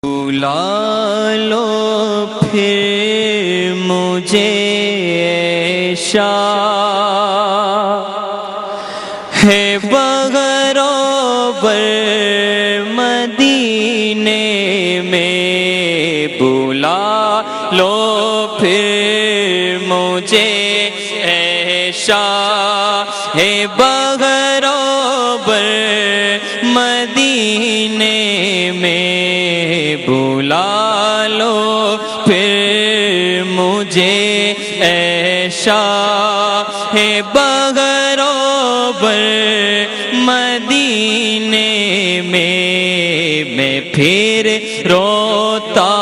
بلا لو پھر مجھے عیشا ہے بغروبر مدینے میں، بلا لو پھر مجھے عیشا ہے بغروبر مدینے میں، بلا لو پھر مجھے عیشا ہے بغروبر مدینے میں پھر روتا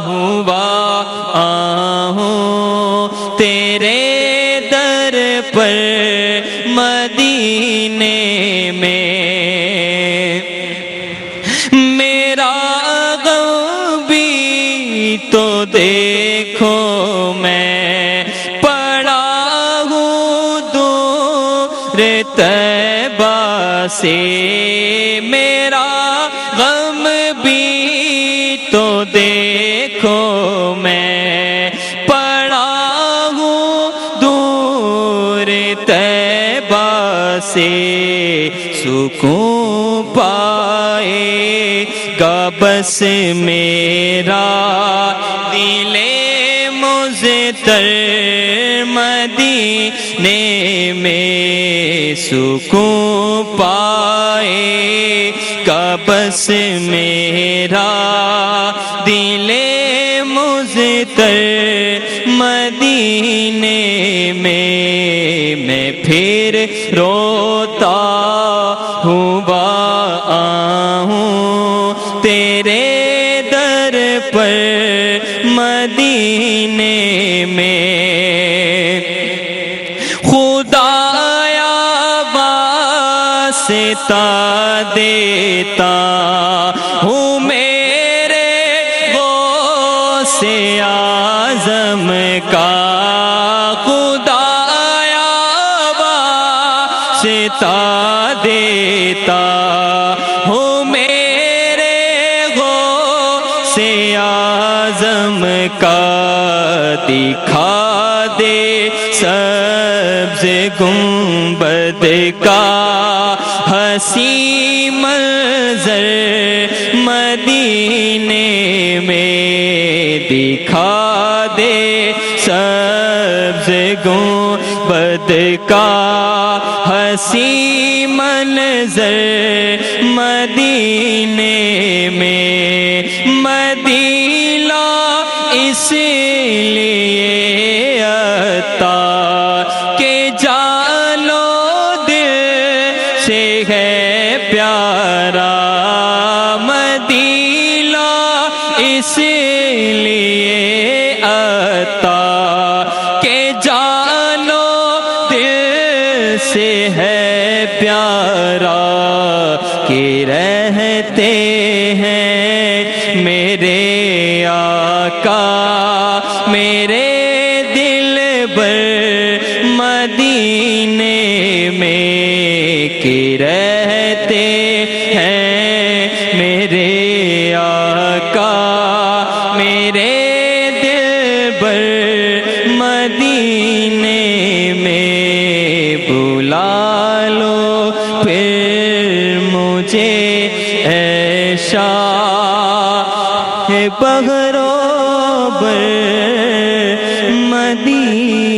ہوا آؤں تیرے در پر مدینے میں، تو دیکھو میں پڑا ہوں دور طیبہ سے، میرا غم بھی تو دیکھو میں پڑا ہوں دور طیبہ سے، سکون پائے گا بس میرا دل مضطر مدینے میں، سکون پائے گا بس میرا دل مضطر مدینے میں پھر روتا ہوا آؤں تیرے در پر مدینے میں، خدایا واسطہ دیتا ہوں میرے غوث اعظم کا، خدایا واسطہ دیتا ہوں میرے غوث اعظم کا، دکھا دے سبز گنبد کا حسین منظر مدینے میں، دکھا دے سبز گنبد کا حسین منظر مدینے میں، مدینہ اس لیے عطا کہ جانو دل سے ہے پیارا، مدینہ اس لیے عطا کہ جانو دل سے ہے پیارا، کہ رہتے ہیں میرے آقا میرے دل بر مدینے میں، کہ رہتے ہیں میرے آقا میرے دل بر مدینے میں، بلا لو پھر مجھے عیشا ہے بغروبر مدینے